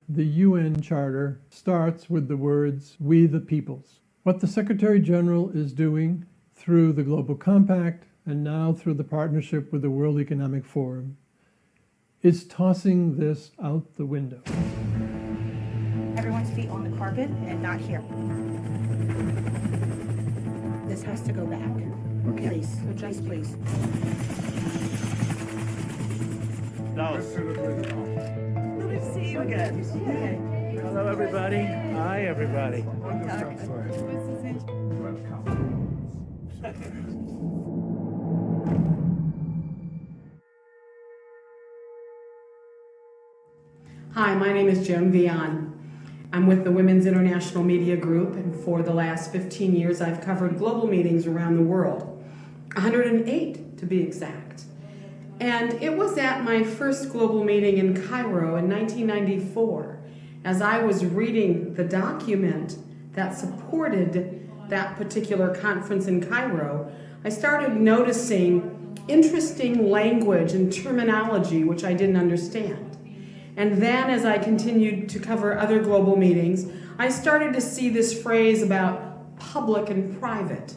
The UN Charter starts with the words, "We the peoples." What the Secretary General is doing through the Global Compact and now through the partnership with the World Economic Forum is tossing this out the window. Everyone's feet on the carpet and not here. This has to go back. Okay. Please, please. Good to see you again. Hello, everybody. Hi, everybody. Hi, my name is Joan Vian. I'm with the Women's International Media Group, and for the last 15 years I've covered global meetings around the world, 108 to be exact. And it was at my first global meeting in Cairo in 1994, as I was reading the document that supported that particular conference in Cairo, I started noticing interesting language and terminology which I didn't understand. And then as I continued to cover other global meetings, I started to see this phrase about public and private.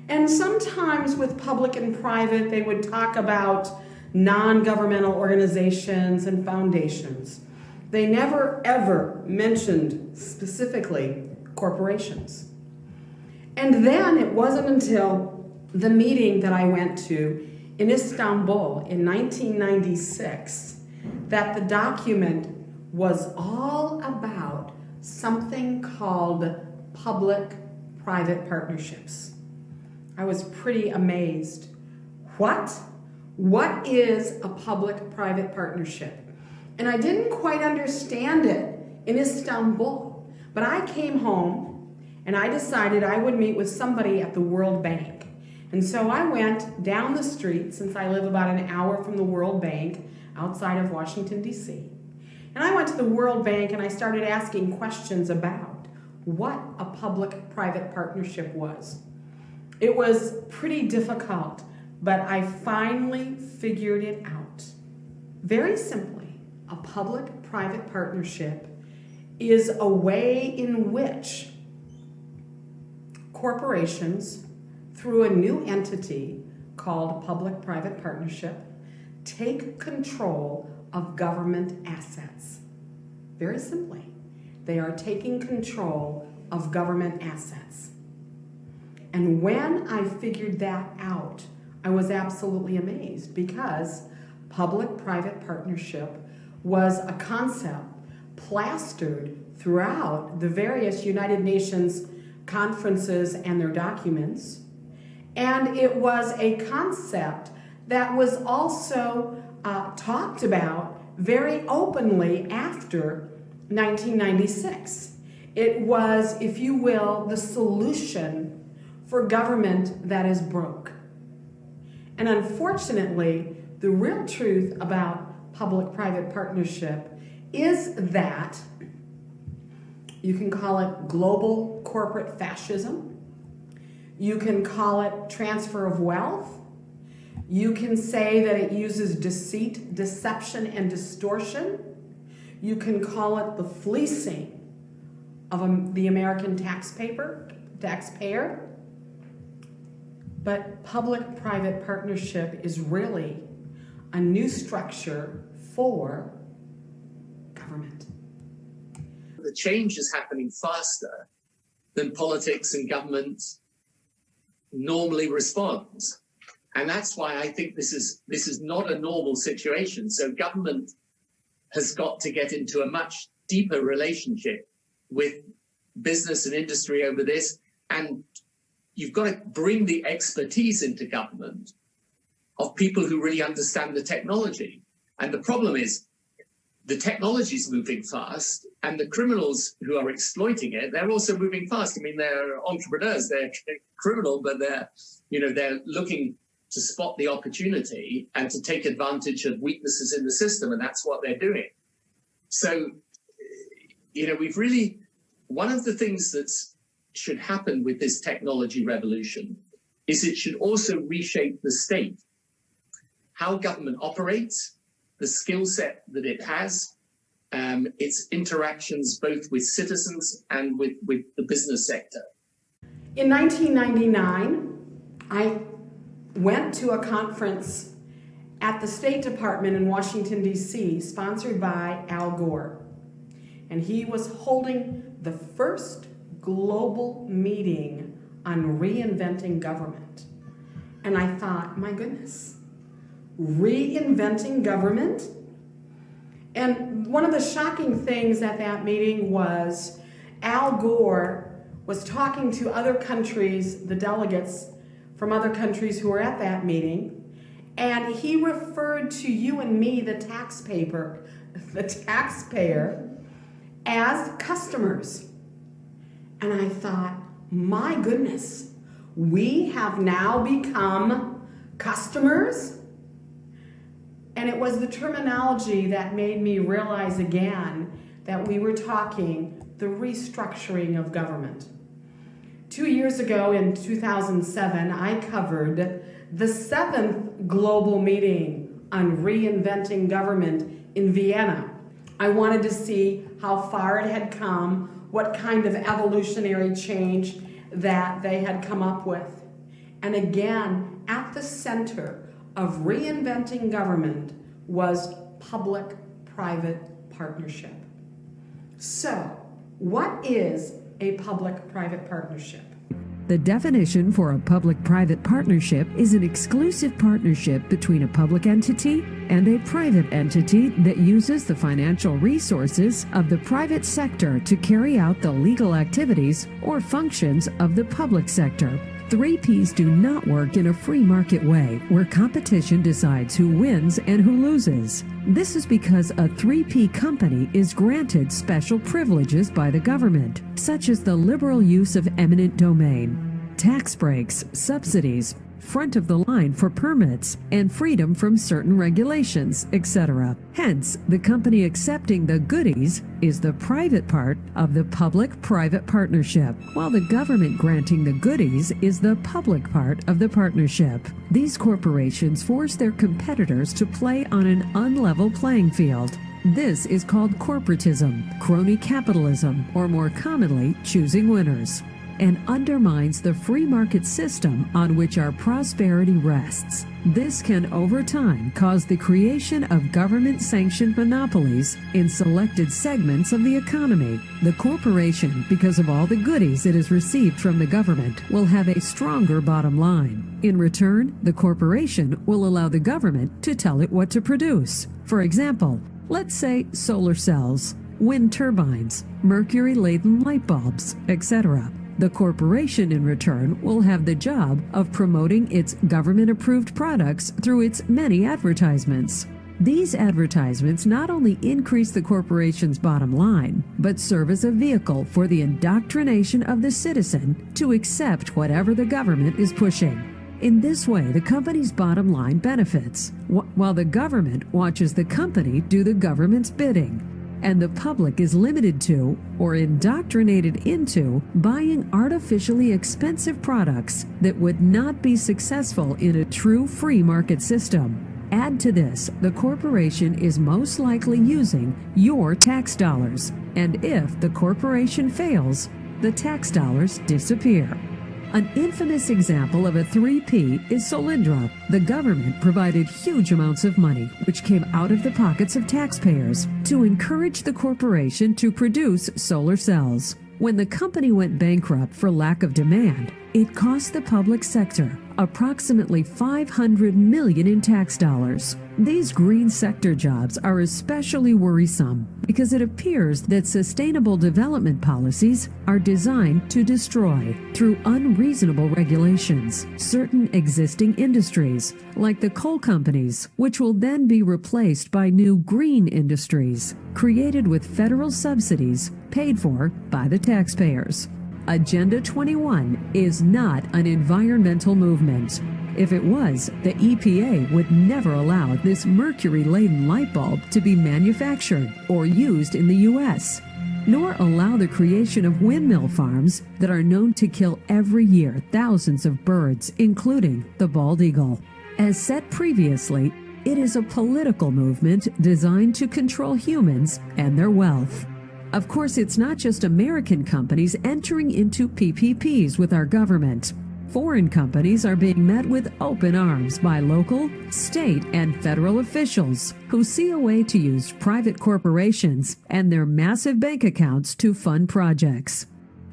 And sometimes with public and private, they would talk about non-governmental organizations and foundations. They never ever mentioned specifically corporations. And then it wasn't until the meeting that I went to in Istanbul in 1996 that the document was all about something called public-private partnerships. I was pretty amazed. What is a public-private partnership? And I didn't quite understand it in Istanbul, but I came home and I decided I would meet with somebody at the World Bank. And so I went down the street, since I live about an hour from the World Bank, outside of Washington, D.C. And I went to the World Bank and I started asking questions about what a public-private partnership was. It was pretty difficult, but I finally figured it out. Very simply, a public-private partnership is a way in which corporations, through a new entity called public-private partnership, take control of government assets. Very simply, they are taking control of government assets. And when I figured that out, I was absolutely amazed, because public-private partnership was a concept plastered throughout the various United Nations conferences and their documents. And it was a concept that was also talked about very openly after 1996. It was, if you will, the solution for government that is broke. And unfortunately, the real truth about public-private partnership is that you can call it global corporate fascism. You can call it transfer of wealth. You can say that it uses deceit, deception, and distortion. You can call it the fleecing of the American taxpayer. But public-private partnership is really a new structure for government. The change is happening faster than politics and government normally respond. And that's why I think this is not a normal situation. So government has got to get into a much deeper relationship with business and industry over this. And you've got to bring the expertise into government of people who really understand the technology. And the problem is the technology is moving fast, and the criminals who are exploiting it, they're also moving fast. I mean, they're entrepreneurs, they're criminal, but they're looking to spot the opportunity and to take advantage of weaknesses in the system, and that's what they're doing. So, we've really, one of the things that should happen with this technology revolution is it should also reshape the state, how government operates, the skill set that it has, its interactions both with citizens and with the business sector. In 1999, I went to a conference at the State Department in Washington, D.C., sponsored by Al Gore. And he was holding the first global meeting on reinventing government. And I thought, my goodness, reinventing government? And one of the shocking things at that meeting was Al Gore was talking to other countries, the delegates from other countries who were at that meeting, and he referred to you and me, the taxpayer, as customers. And I thought, my goodness, we have now become customers? And it was the terminology that made me realize again that we were talking the restructuring of government. 2 years ago in 2007, I covered the 7th global meeting on reinventing government in Vienna. I wanted to see how far it had come, what kind of evolutionary change that they had come up with. And again, at the center of reinventing government was public-private partnership. So, what is a public-private partnership? The definition for a public-private partnership is an exclusive partnership between a public entity and a private entity that uses the financial resources of the private sector to carry out the legal activities or functions of the public sector. 3Ps do not work in a free market way where competition decides who wins and who loses. This is because a 3P company is granted special privileges by the government, such as the liberal use of eminent domain, tax breaks, subsidies, front of the line for permits, and freedom from certain regulations, etc. Hence, the company accepting the goodies is the private part of the public-private partnership, while the government granting the goodies is the public part of the partnership. These corporations force their competitors to play on an unlevel playing field. This is called corporatism, crony capitalism, or more commonly, choosing winners, and undermines the free market system on which our prosperity rests. This can, over time, cause the creation of government-sanctioned monopolies in selected segments of the economy. The corporation, because of all the goodies it has received from the government, will have a stronger bottom line. In return, the corporation will allow the government to tell it what to produce. For example, let's say solar cells, wind turbines, mercury-laden light bulbs, etc. The corporation, in return, will have the job of promoting its government-approved products through its many advertisements. These advertisements not only increase the corporation's bottom line, but serve as a vehicle for the indoctrination of the citizen to accept whatever the government is pushing. In this way, the company's bottom line benefits, while the government watches the company do the government's bidding. And the public is limited to, or indoctrinated into, buying artificially expensive products that would not be successful in a true free market system. Add to this, the corporation is most likely using your tax dollars, and if the corporation fails, the tax dollars disappear. An infamous example of a 3P is Solyndra. The government provided huge amounts of money, which came out of the pockets of taxpayers, to encourage the corporation to produce solar cells. When the company went bankrupt for lack of demand, it cost the public sector approximately $500 million in tax dollars. These green sector jobs are especially worrisome because it appears that sustainable development policies are designed to destroy, through unreasonable regulations, certain existing industries, like the coal companies, which will then be replaced by new green industries, created with federal subsidies paid for by the taxpayers. Agenda 21 is not an environmental movement. If it was, the EPA would never allow this mercury-laden light bulb to be manufactured or used in the U.S., nor allow the creation of windmill farms that are known to kill every year thousands of birds, including the bald eagle. As said previously, It is a political movement designed to control humans and their wealth. Of course, it's not just American companies entering into PPPs with our government. Foreign companies are being met with open arms by local, state, and federal officials who see a way to use private corporations and their massive bank accounts to fund projects.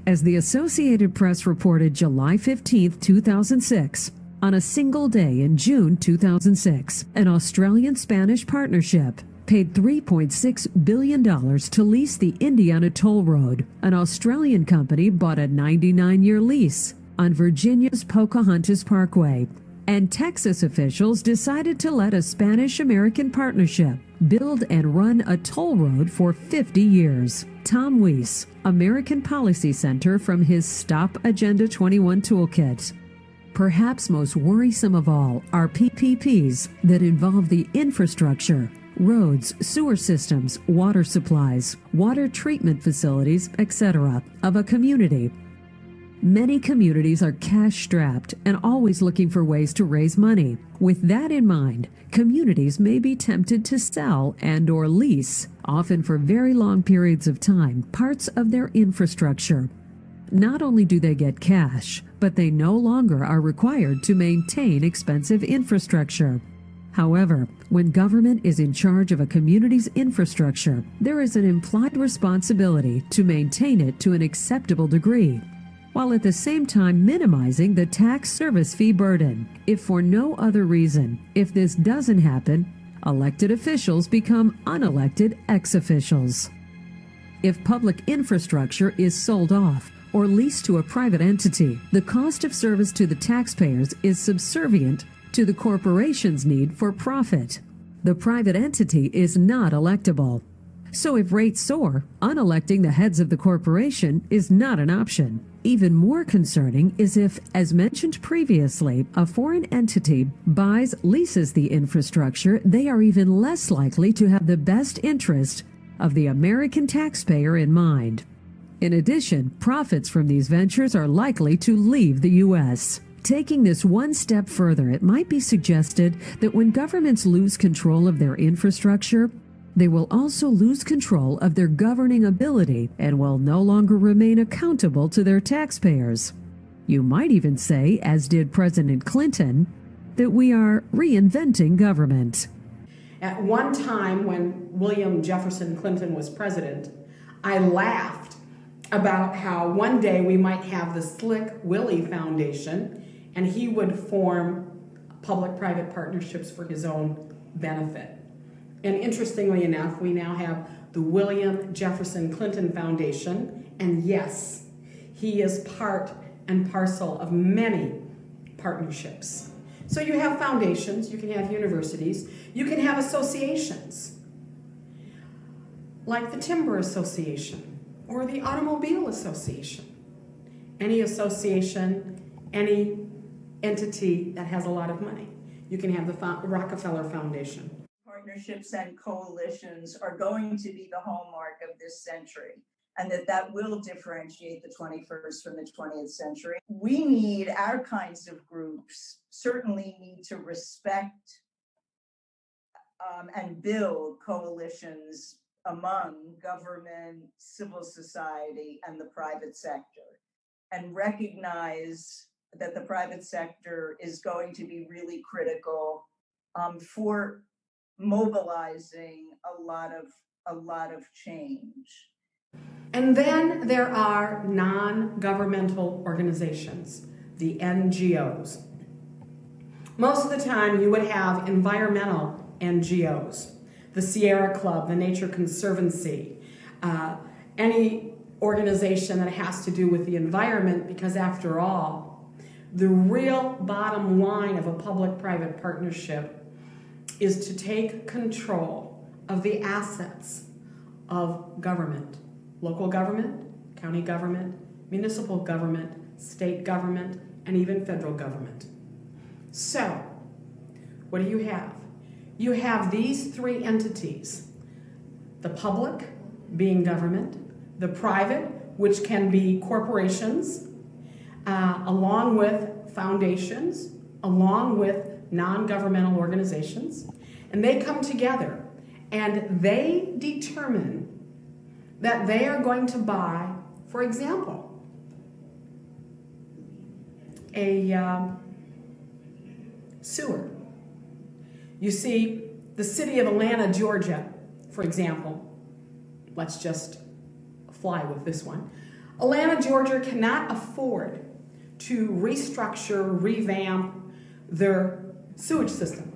As the Associated Press reported July 15, 2006, on a single day in June 2006, an Australian-Spanish partnership paid $3.6 billion to lease the Indiana Toll Road. An Australian company bought a 99-year lease on Virginia's Pocahontas Parkway, and Texas officials decided to let a Spanish-American partnership build and run a toll road for 50 years. Tom Weiss, American Policy Center, from his Stop Agenda 21 toolkit. Perhaps most worrisome of all are PPPs that involve the infrastructure, roads, sewer systems, water supplies, water treatment facilities, etc., of a community. Many communities are cash-strapped and always looking for ways to raise money. With that in mind, communities may be tempted to sell and/or lease, often for very long periods of time, parts of their infrastructure. Not only do they get cash, but they no longer are required to maintain expensive infrastructure. However, when government is in charge of a community's infrastructure, there is an implied responsibility to maintain it to an acceptable degree, while at the same time minimizing the tax service fee burden. If for no other reason, if this doesn't happen, elected officials become unelected ex-officials. If public infrastructure is sold off or leased to a private entity, the cost of service to the taxpayers is subservient to the corporation's need for profit. The private entity is not electable. So if rates soar, unelecting the heads of the corporation is not an option. Even more concerning is if, as mentioned previously, a foreign entity leases the infrastructure, they are even less likely to have the best interest of the American taxpayer in mind. In addition, profits from these ventures are likely to leave the U.S. Taking this one step further, it might be suggested that when governments lose control of their infrastructure, they will also lose control of their governing ability and will no longer remain accountable to their taxpayers. You might even say, as did President Clinton, that we are reinventing government. At one time when William Jefferson Clinton was president, I laughed about how one day we might have the Slick Willie Foundation and he would form public-private partnerships for his own benefit. And interestingly enough, we now have the William Jefferson Clinton Foundation, and yes, he is part and parcel of many partnerships. So you have foundations, you can have universities, you can have associations, like the Timber Association or the Automobile Association. Any association, any entity that has a lot of money. You can have the Rockefeller Foundation. Partnerships and coalitions are going to be the hallmark of this century, and that will differentiate the 21st from the 20th century. We need, our kinds of groups certainly need to respect and build coalitions among government, civil society, and the private sector, and recognize that the private sector is going to be really critical for mobilizing a lot of change. And then there are non-governmental organizations, the NGOs. Most of the time you would have environmental NGOs, the Sierra Club, the Nature Conservancy, any organization that has to do with the environment, because after all, the real bottom line of a public-private partnership is to take control of the assets of government, local government, county government, municipal government, state government, and even federal government. So, what do you have? You have these three entities: the public, being government, the private, which can be corporations, along with foundations, along with non-governmental organizations, And they come together and they determine that they are going to buy, for example, a sewer. You see, the city of Atlanta, Georgia, for example, let's just fly with this one. Atlanta, Georgia cannot afford to restructure, revamp their sewage system.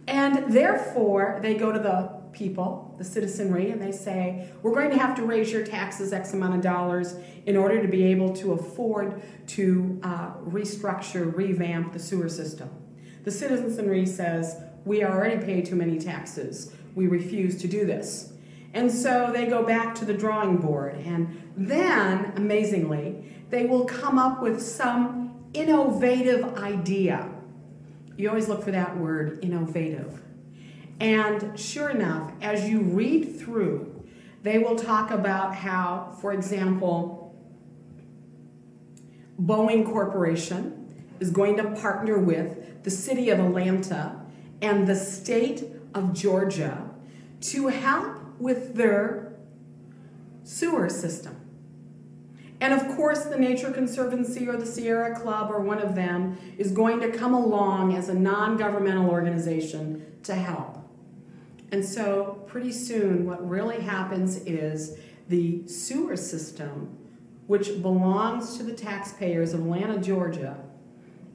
And therefore, they go to the people, the citizenry, and they say, we're going to have to raise your taxes X amount of dollars in order to be able to afford to restructure, revamp the sewer system. The citizenry says, we already pay too many taxes. We refuse to do this. And so they go back to the drawing board, and then, amazingly, they will come up with some innovative idea. You always look for that word, innovative. And sure enough, as you read through, they will talk about how, for example, Boeing Corporation is going to partner with the city of Atlanta and the state of Georgia to help with their sewer system. And of course, the Nature Conservancy or the Sierra Club or one of them is going to come along as a non-governmental organization to help. And so pretty soon what really happens is the sewer system, which belongs to the taxpayers of Atlanta, Georgia,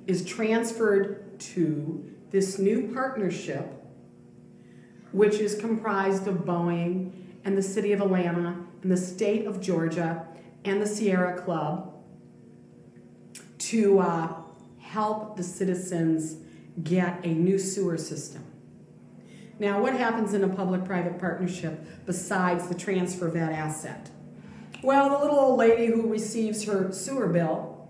is transferred to this new partnership, which is comprised of Boeing and the city of Atlanta and the state of Georgia and the Sierra Club to help the citizens get a new sewer system. Now, what happens in a public-private partnership besides the transfer of that asset? Well, the little old lady who receives her sewer bill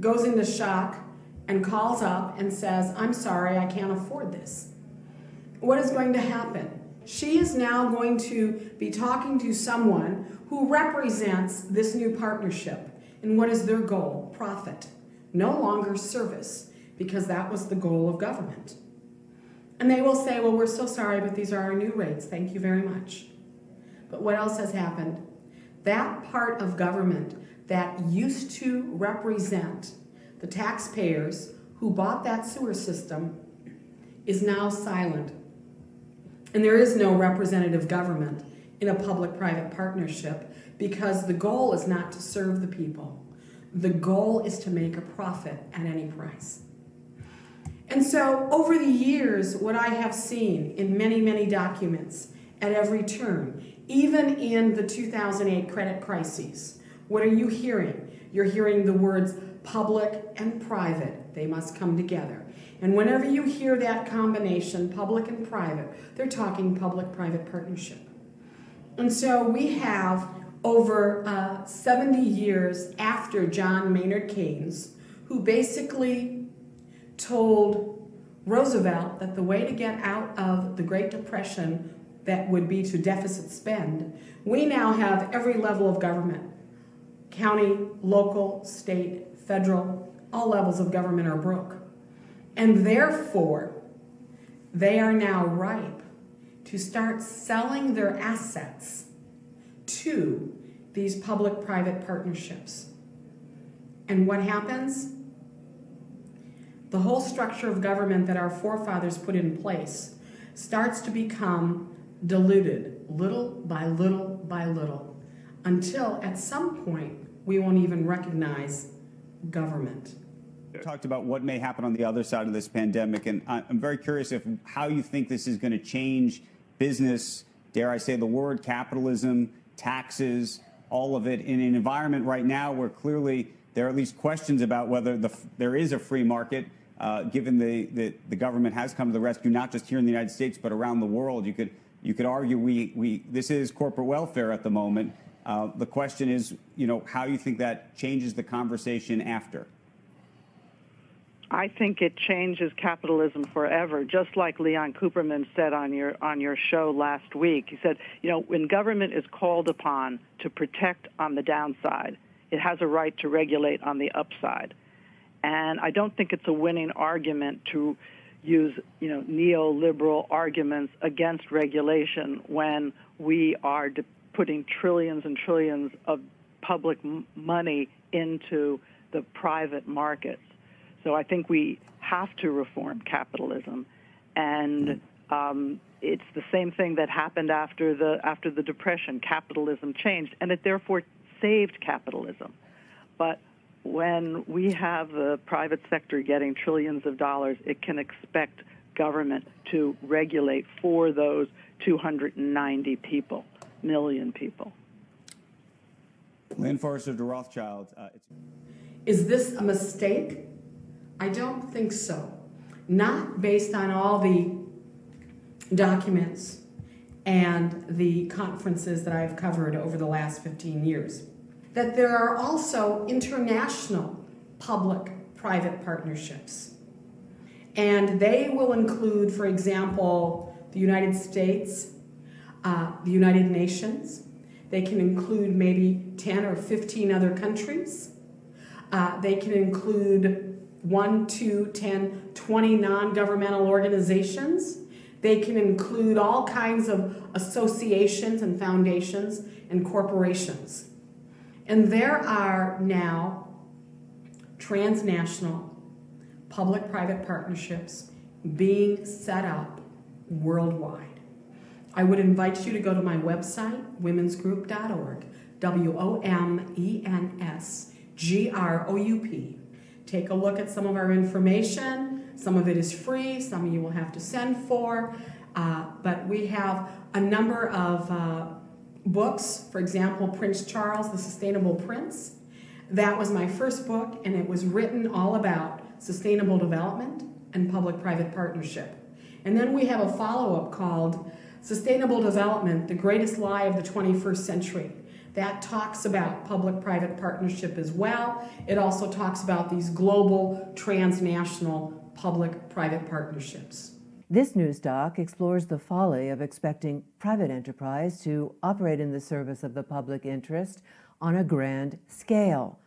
goes into shock and calls up and says, I'm sorry, I can't afford this. What is going to happen? She is now going to be talking to someone who represents this new partnership. And what is their goal? Profit. No longer service, because that was the goal of government. And they will say, well, we're so sorry, but these are our new rates. Thank you very much. But what else has happened? That part of government that used to represent the taxpayers who bought that sewer system is now silent. And there is no representative government in a public-private partnership because the goal is not to serve the people. The goal is to make a profit at any price. And so over the years, what I have seen in many, many documents at every turn, even in the 2008 credit crises, what are you hearing? You're hearing the words public and private. They must come together. And whenever you hear that combination, public and private, they're talking public-private partnership. And so we have over 70 years after John Maynard Keynes, who basically told Roosevelt that the way to get out of the Great Depression that would be to deficit spend, we now have every level of government, county, local, state, federal, all levels of government are broke. And therefore, they are now ripe to start selling their assets to these public-private partnerships. And what happens? The whole structure of government that our forefathers put in place starts to become diluted little by little by little until at some point we won't even recognize government. You talked about what may happen on the other side of this pandemic, and I'm very curious how you think this is going to change business, dare I say the word, capitalism, taxes, all of it, in an environment right now where clearly there are at least questions about whether there is a free market, given the government has come to the rescue, not just here in the United States, but around the world. You could argue this is corporate welfare at the moment. The question is, how you think that changes the conversation after. I think it changes capitalism forever, just like Leon Cooperman said on your show last week. He said, when government is called upon to protect on the downside, it has a right to regulate on the upside. And I don't think it's a winning argument to use, neoliberal arguments against regulation when we are putting trillions and trillions of public money into the private markets. So I think we have to reform capitalism, and it's the same thing that happened after the Depression. Capitalism changed, and it therefore saved capitalism. But when we have the private sector getting trillions of dollars, it can expect government to regulate for those 290 million people. Lynn Forrester de Rothschild. Is this a mistake? I don't think so. Not based on all the documents and the conferences that I've covered over the last 15 years. That there are also international public-private partnerships. And they will include, for example, the United States, the United Nations. They can include maybe 10 or 15 other countries. They can include 1, 2, 10, 20 non-governmental organizations. They can include all kinds of associations and foundations and corporations. And there are now transnational public-private partnerships being set up worldwide. I would invite you to go to my website, womensgroup.org, WOMENSGROUP. Take a look at some of our information. Some of it is free, some of you will have to send for, but we have a number of books. For example, Prince Charles, The Sustainable Prince. That was my first book, and it was written all about sustainable development and public-private partnership. And then we have a follow-up called Sustainable Development, The Greatest Lie of the 21st Century. That talks about public-private partnership as well. It also talks about these global, transnational public-private partnerships. This news doc explores the folly of expecting private enterprise to operate in the service of the public interest on a grand scale,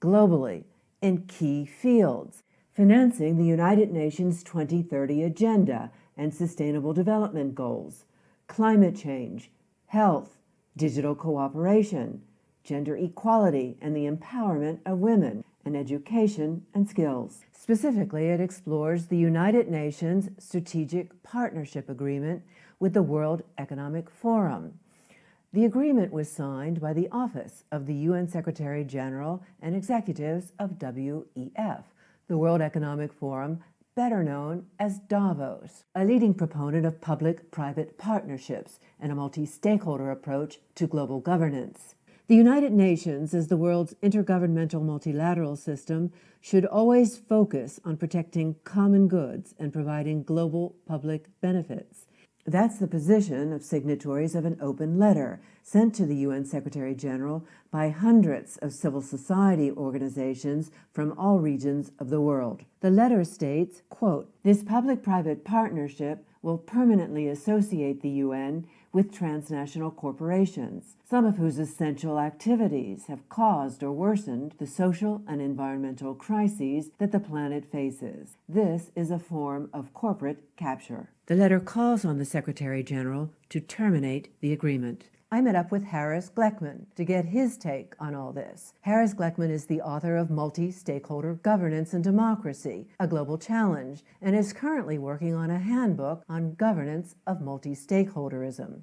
globally, in key fields, financing the United Nations 2030 Agenda and Sustainable Development Goals, climate change, health, digital cooperation, gender equality and the empowerment of women, and education and skills. Specifically, it explores the United Nations Strategic Partnership Agreement with the World Economic Forum. The agreement was signed by the Office of the UN Secretary General and executives of WEF, the World Economic Forum, better known as Davos, a leading proponent of public-private partnerships and a multi-stakeholder approach to global governance. The United Nations, as the world's intergovernmental multilateral system, should always focus on protecting common goods and providing global public benefits. That's the position of signatories of an open letter sent to the UN Secretary General by hundreds of civil society organizations from all regions of the world. The letter states, quote, "This public-private partnership will permanently associate the UN with transnational corporations, some of whose essential activities have caused or worsened the social and environmental crises that the planet faces. This is a form of corporate capture." The letter calls on the Secretary General to terminate the agreement. I met up with Harris Gleckman to get his take on all this. Harris Gleckman is the author of Multi-Stakeholder Governance and Democracy, A Global Challenge, and is currently working on a handbook on governance of multi-stakeholderism.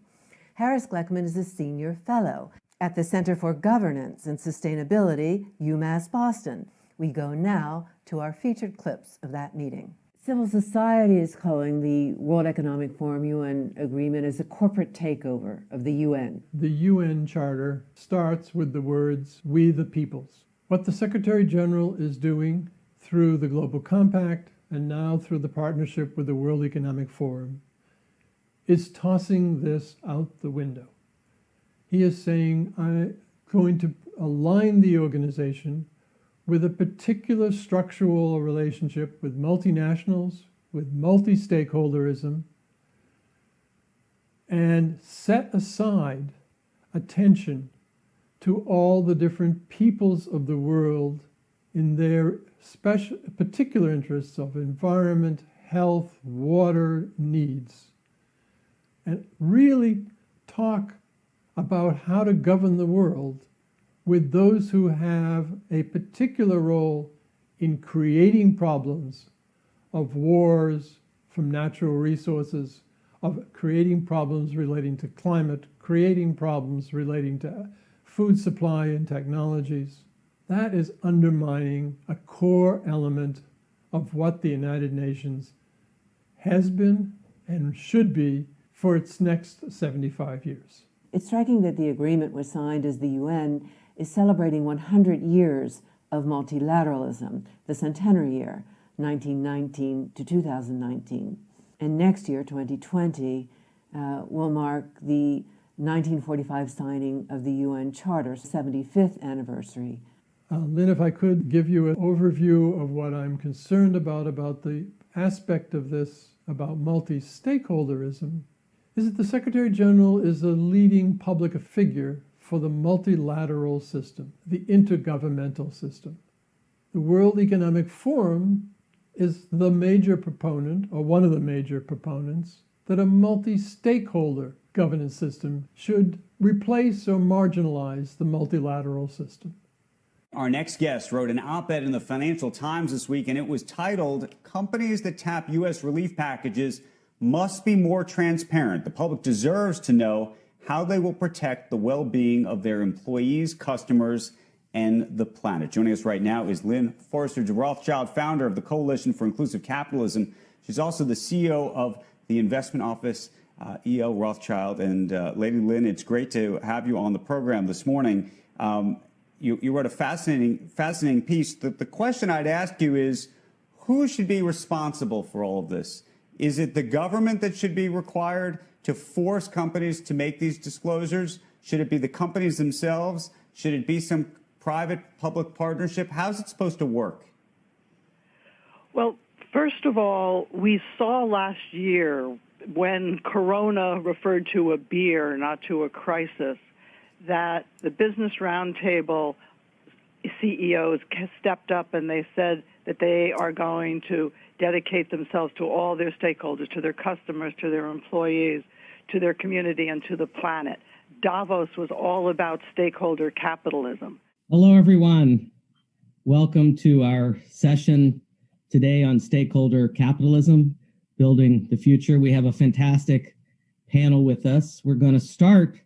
Harris Gleckman is a senior fellow at the Center for Governance and Sustainability, UMass Boston. We go now to our featured clips of that meeting. Civil society is calling the World Economic Forum UN agreement as a corporate takeover of the UN. The UN Charter starts with the words, "We the peoples." What the Secretary General is doing through the Global Compact and now through the partnership with the World Economic Forum is tossing this out the window. He is saying, I'm going to align the organization with a particular structural relationship with multinationals, with multi-stakeholderism, and set aside attention to all the different peoples of the world in their particular interests of environment, health, water needs, and really talk about how to govern the world with those who have a particular role in creating problems of wars from natural resources, of creating problems relating to climate, creating problems relating to food supply and technologies. That is undermining a core element of what the United Nations has been and should be for its next 75 years. It's striking that the agreement was signed as the UN is celebrating 100 years of multilateralism, the centenary year, 1919 to 2019. And next year, 2020, will mark the 1945 signing of the UN Charter's 75th anniversary. Lynn, if I could give you an overview of what I'm concerned about the aspect of this, about multi-stakeholderism, is that the Secretary General is a leading public figure for the multilateral system, the intergovernmental system. The World Economic Forum is the major proponent, or one of the major proponents, that a multi-stakeholder governance system should replace or marginalize the multilateral system. Our next guest wrote an op-ed in the Financial Times this week, and it was titled, "Companies that tap U.S. relief packages must be more transparent. The public deserves to know how they will protect the well-being of their employees, customers, and the planet." Joining us right now is Lynn Forster Rothschild, founder of the Coalition for Inclusive Capitalism. She's also the CEO of the investment office, E.L. Rothschild. And Lady Lynn, it's great to have you on the program this morning. You wrote a fascinating piece. The question I'd ask you is, who should be responsible for all of this? Is it the government that should be required to force companies to make these disclosures? Should it be the companies themselves? Should it be some private-public partnership? How's it supposed to work? Well, first of all, we saw last year when Corona referred to a beer, not to a crisis, that the Business Roundtable CEOs stepped up and they said that they are going to dedicate themselves to all their stakeholders, to their customers, to their employees, to their community, and to the planet. Davos was all about stakeholder capitalism. Hello, everyone. Welcome to our session today on stakeholder capitalism, building the future. We have a fantastic panel with us. We're going to start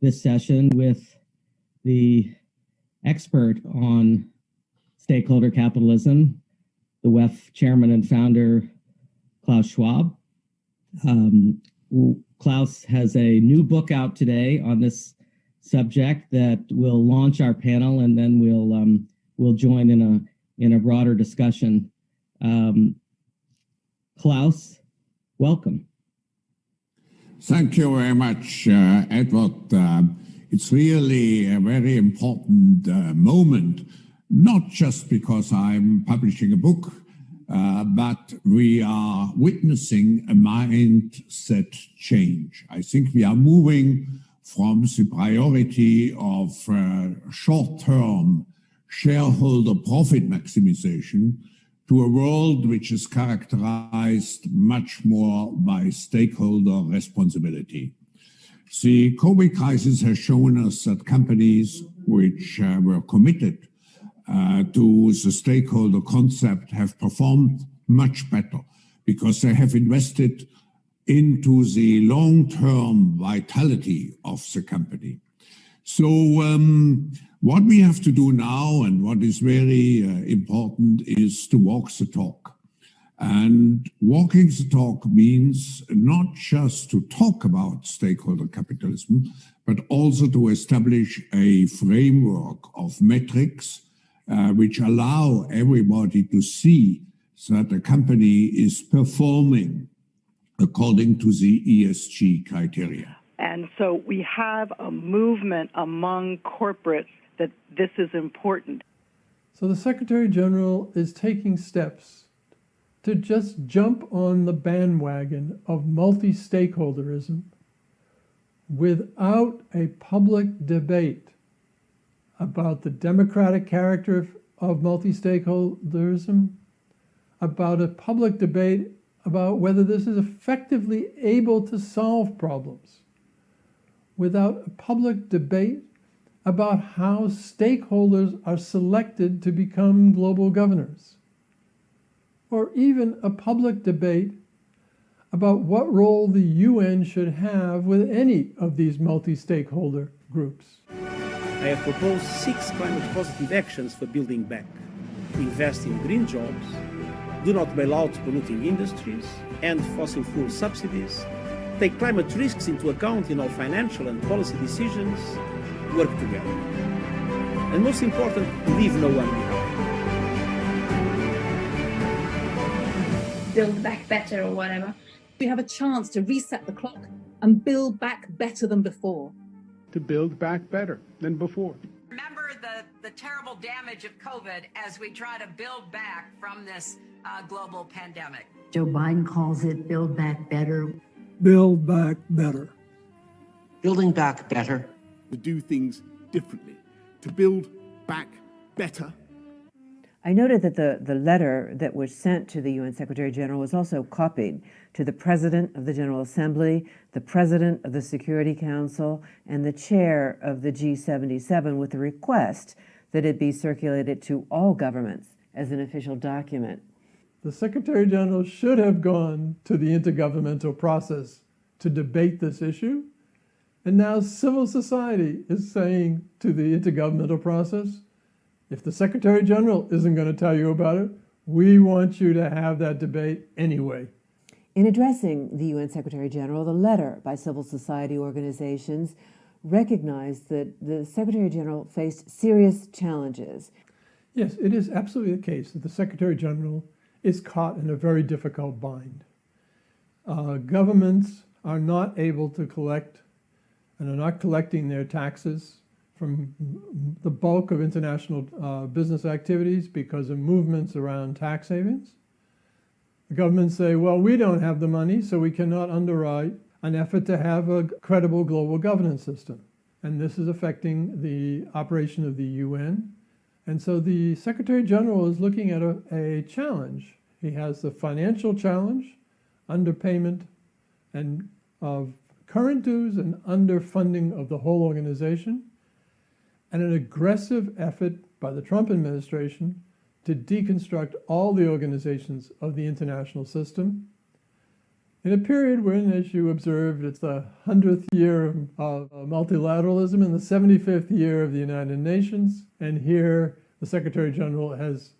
this session with the expert on stakeholder capitalism, the WEF chairman and founder, Klaus Schwab. Klaus has a new book out today on this subject that will launch our panel, and then we'll join in a broader discussion. Klaus, welcome. Thank you very much, Edward. It's really a very important moment, not just because I'm publishing a book, but we are witnessing a mindset change. I think we are moving from the priority of short-term shareholder profit maximization to a world which is characterized much more by stakeholder responsibility. The COVID crisis has shown us that companies which were committed to the stakeholder concept have performed much better because they have invested into the long-term vitality of the company. So what we have to do now, and what is very important, is to walk the talk. And walking the talk means not just to talk about stakeholder capitalism, but also to establish a framework of metrics which allow everybody to see that a company is performing according to the ESG criteria. And so we have a movement among corporates that this is important. So the Secretary General is taking steps to just jump on the bandwagon of multi-stakeholderism without a public debate about the democratic character of multi-stakeholderism, about a public debate about whether this is effectively able to solve problems without a public debate about how stakeholders are selected to become global governors, or even a public debate about what role the UN should have with any of these multi-stakeholder groups. I have proposed 6 climate-positive actions for building back. Invest in green jobs, do not bail out polluting industries, end fossil fuel subsidies, take climate risks into account in all financial and policy decisions, work together. And most important, leave no one behind. Build back better or whatever. We have a chance to reset the clock and build back better than before. To build back better than before. Remember the terrible damage of COVID as we try to build back from this global pandemic. Joe Biden calls it build back better. Build back better. Building back better. To do things differently. To build back better. I noted that the letter that was sent to the UN Secretary General was also copied to the President of the General Assembly, the President of the Security Council, and the Chair of the G77 with the request that it be circulated to all governments as an official document. The Secretary General should have gone to the intergovernmental process to debate this issue. And now civil society is saying to the intergovernmental process, if the Secretary General isn't going to tell you about it, we want you to have that debate anyway. In addressing the UN Secretary General, the letter by civil society organizations recognized that the Secretary General faced serious challenges. Yes, it is absolutely the case that the Secretary General is caught in a very difficult bind. Governments are not able to collect and are not collecting their taxes from the bulk of international business activities because of movements around tax havens. The governments say, well, we don't have the money, so we cannot underwrite an effort to have a credible global governance system. And this is affecting the operation of the UN. And so the Secretary General is looking at a challenge. He has the financial challenge, underpayment and of current dues and underfunding of the whole organization, and an aggressive effort by the Trump administration to deconstruct all the organizations of the international system in a period when, as you observed, it's the 100th year of multilateralism and the 75th year of the United Nations. And here the Secretary General has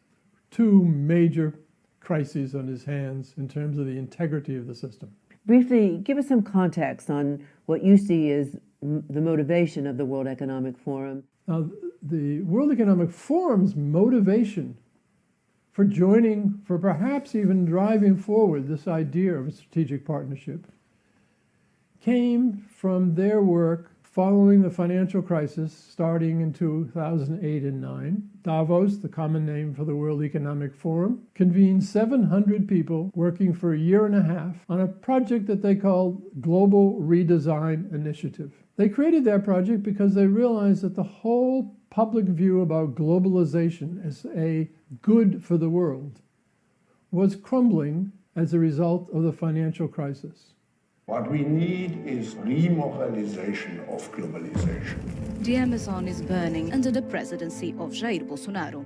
2 major crises on his hands in terms of the integrity of the system. Briefly, give us some context on what you see as the motivation of the World Economic Forum. Now, the World Economic Forum's motivation for joining, for perhaps even driving forward this idea of a strategic partnership, came from their work following the financial crisis starting in 2008 and 9. Davos, the common name for the World Economic Forum, convened 700 people working for a year and a half on a project that they called Global Redesign Initiative. They created that project because they realized that the whole public view about globalization as a good for the world was crumbling as a result of the financial crisis. What we need is remoralization of globalization. The Amazon is burning under the presidency of Jair Bolsonaro.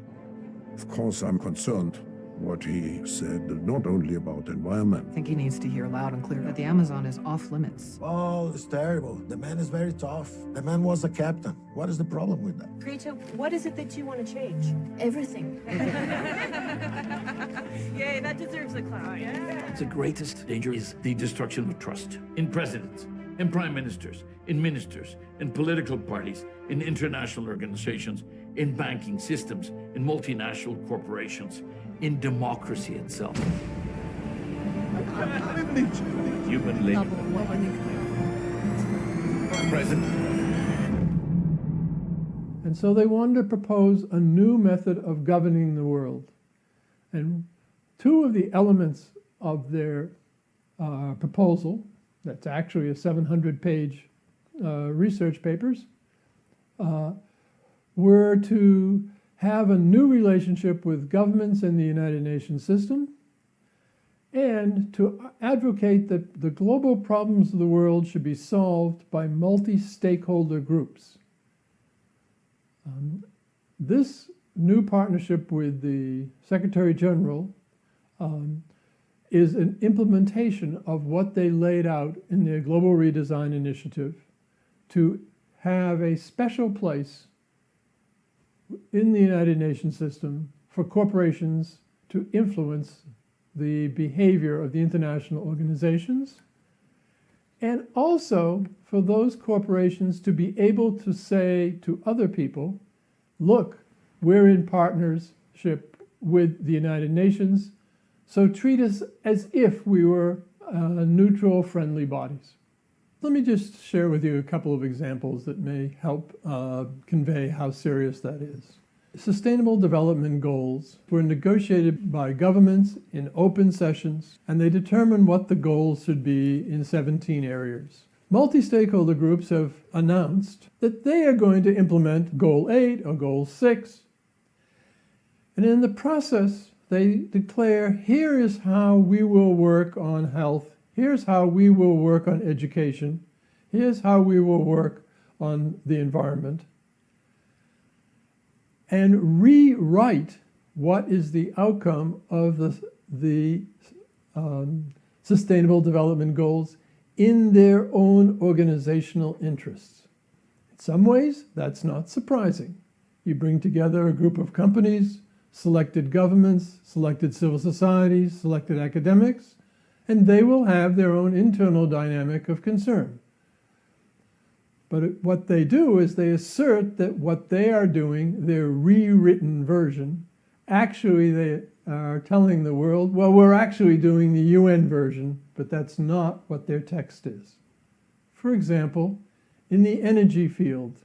Of course, I'm concerned what he said, not only about environment. I think he needs to hear loud and clear that the Amazon is off limits. Oh, it's terrible. The man is very tough. The man was a captain. What is the problem with that? Greta, what is it that you want to change? Everything. Yay, that deserves a clap. Yeah. The greatest danger is the destruction of trust in presidents, in prime ministers, in ministers, in political parties, in international organizations, in banking systems, in multinational corporations, in democracy itself. Human labor. President. And so they wanted to propose a new method of governing the world. And 2 of the elements of their proposal, that's actually a 700-page research papers, were to have a new relationship with governments in the United Nations system and to advocate that the global problems of the world should be solved by multi-stakeholder groups. This new partnership with the Secretary General is an implementation of what they laid out in their Global Redesign Initiative to have a special place in the United Nations system for corporations to influence the behavior of the international organizations, and also for those corporations to be able to say to other people, look, we're in partnership with the United Nations, so treat us as if we were neutral, friendly bodies. Let me just share with you a couple of examples that may help convey how serious that is. Sustainable Development Goals were negotiated by governments in open sessions, and they determine what the goals should be in 17 areas. Multi-stakeholder groups have announced that they are going to implement Goal 8 or Goal 6, and in the process, they declare, here is how we will work on health, here's how we will work on education, here's how we will work on the environment, and rewrite what is the outcome of the Sustainable Development Goals in their own organizational interests. In some ways, that's not surprising. You bring together a group of companies, selected governments, selected civil societies, selected academics, and they will have their own internal dynamic of concern. But what they do is they assert that what they are doing, their rewritten version, actually they are telling the world, well, we're actually doing the UN version, but that's not what their text is. For example, in the energy field,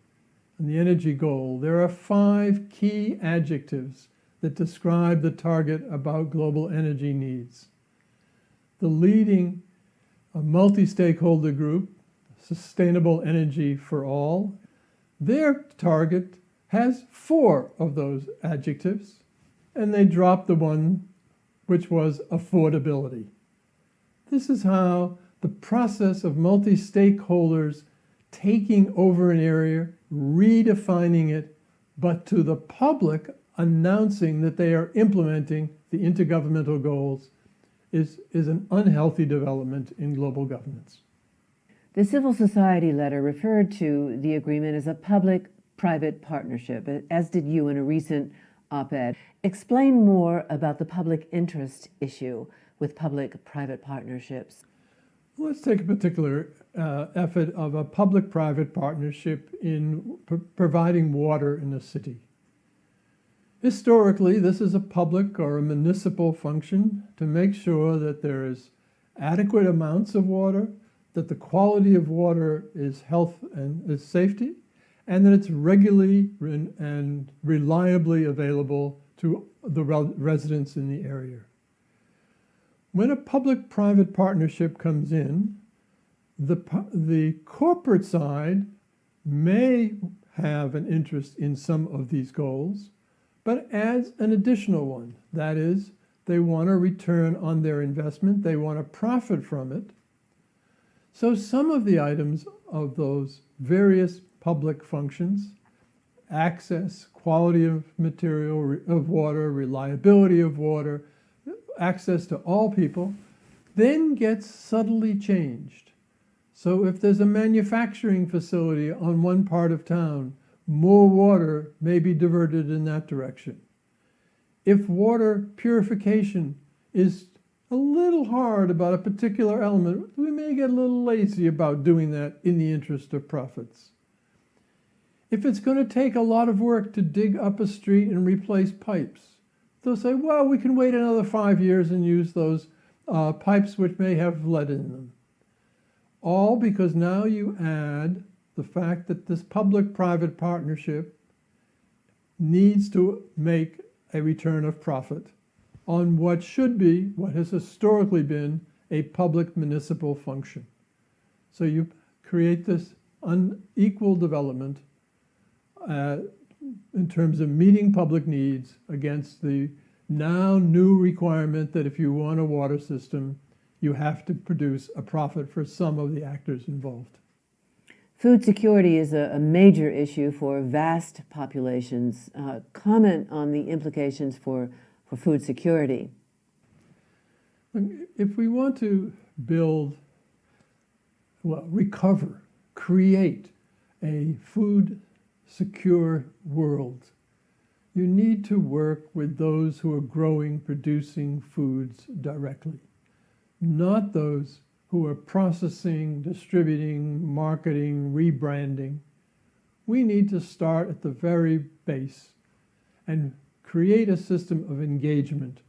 in the energy goal, there are 5 key adjectives that describe the target about global energy needs. The leading multi-stakeholder group, Sustainable Energy for All, their target has 4 of those adjectives, and they dropped the one which was affordability. This is how the process of multi-stakeholders taking over an area, redefining it, but to the public announcing that they are implementing the intergovernmental goals is an unhealthy development in global governance. The civil society letter referred to the agreement as a public-private partnership, as did you in a recent op-ed. Explain more about the public interest issue with public-private partnerships. Let's take a particular effort of a public-private partnership in providing water in a city. Historically, this is a public or a municipal function to make sure that there is adequate amounts of water, that the quality of water is health and is safety, and that it's regularly and reliably available to the residents in the area. When a public-private partnership comes in, the corporate side may have an interest in some of these goals, but adds an additional one. That is, they want a return on their investment, they want to profit from it. So some of the items of those various public functions, access, quality of material, of water, reliability of water, access to all people, then gets subtly changed. So if there's a manufacturing facility on one part of town, more water may be diverted in that direction. If water purification is a little hard about a particular element, we may get a little lazy about doing that in the interest of profits. If it's going to take a lot of work to dig up a street and replace pipes, they'll say, well, we can wait another 5 years and use those pipes which may have lead in them. All because now you add the fact that this public-private partnership needs to make a return of profit on what should be, what has historically been, a public municipal function. So you create this unequal development in terms of meeting public needs against the now new requirement that if you want a water system, you have to produce a profit for some of the actors involved. Food security is a major issue for vast populations. Comment on the implications for food security. If we want to build, well, recover, create a food secure world, you need to work with those who are growing, producing foods directly, not those who are processing, distributing, marketing, rebranding. We need to start at the very base and create a system of engagement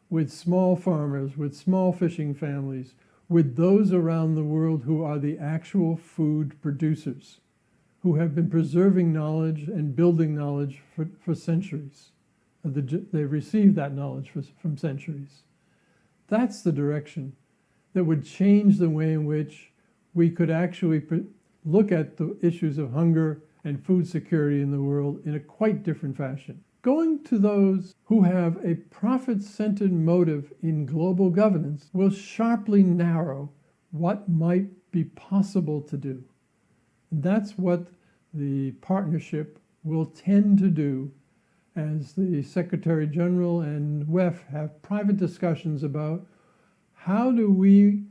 with small farmers, with small fishing families, with those around the world who are the actual food producers, who have been preserving knowledge and building knowledge for centuries. They've received that knowledge from centuries. That's the direction that would change the way in which we could actually look at the issues of hunger and food security in the world in a quite different fashion. Going to those who have a profit-centered motive in global governance will sharply narrow what might be possible to do. That's what the partnership will tend to do as the Secretary General and WEF have private discussions about how do we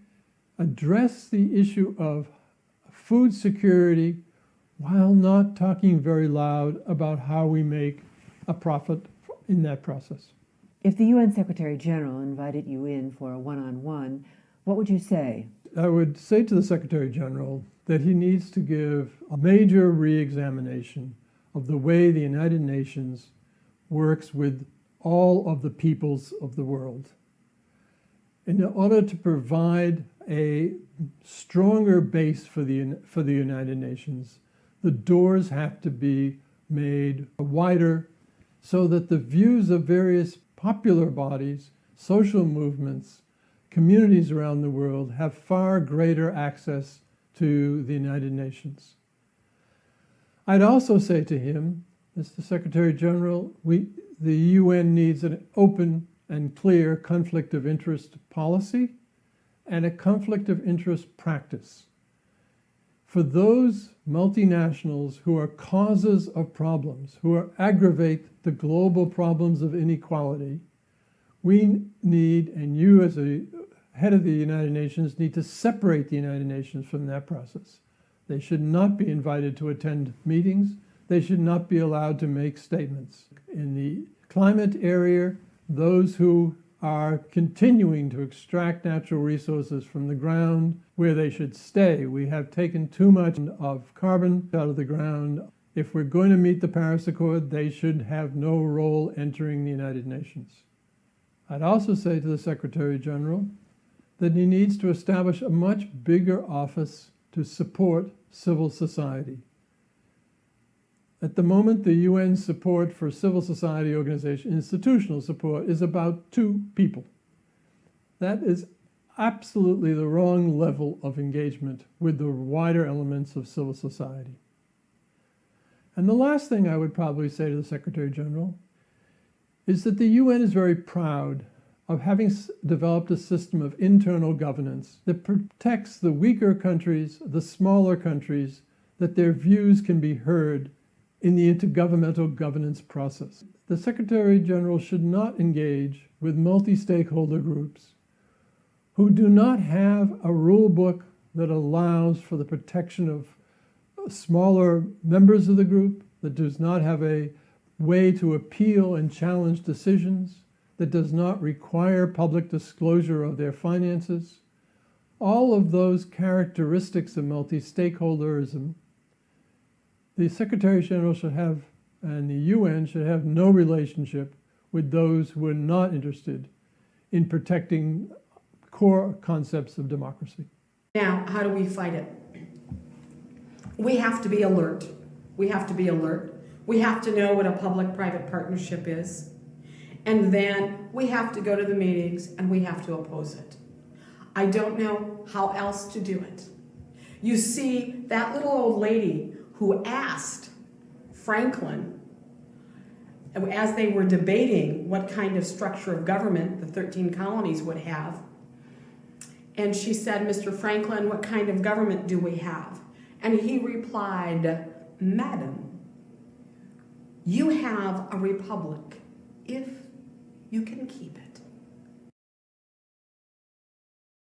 address the issue of food security while not talking very loud about how we make a profit in that process. If the UN Secretary General invited you in for a one-on-one, what would you say? I would say to the Secretary General that he needs to give a major re-examination of the way the United Nations works with all of the peoples of the world. In order to provide a stronger base for the United Nations, the doors have to be made wider so that the views of various popular bodies, social movements, communities around the world have far greater access to the United Nations. I'd also say to him, as the Secretary General, the UN needs an open and clear conflict of interest policy and a conflict of interest practice. For those multinationals who are causes of problems, who aggravate the global problems of inequality, we need, and you as a head of the United Nations, need to separate the United Nations from that process. They should not be invited to attend meetings. They should not be allowed to make statements. In the climate area, those who are continuing to extract natural resources from the ground where they should stay. We have taken too much of carbon out of the ground. If we're going to meet the Paris Accord, they should have no role entering the United Nations. I'd also say to the Secretary General that he needs to establish a much bigger office to support civil society. At the moment, the UN support for civil society organizations, institutional support, is about 2 people. That is absolutely the wrong level of engagement with the wider elements of civil society. And the last thing I would probably say to the Secretary General is that the UN is very proud of having developed a system of internal governance that protects the weaker countries, the smaller countries, that their views can be heard in the intergovernmental governance process. The Secretary General should not engage with multi-stakeholder groups who do not have a rule book that allows for the protection of smaller members of the group, that does not have a way to appeal and challenge decisions, that does not require public disclosure of their finances. All of those characteristics of multi-stakeholderism, the Secretary General should have, and the UN should have, no relationship with those who are not interested in protecting core concepts of democracy. Now, how do we fight it? We have to be alert. We have to be alert. We have to know what a public-private partnership is. And then we have to go to the meetings and we have to oppose it. I don't know how else to do it. You see, that little old lady who asked Franklin as they were debating what kind of structure of government the 13 colonies would have. And she said, "Mr. Franklin, what kind of government do we have?" And he replied, "Madam, you have a republic if you can keep it."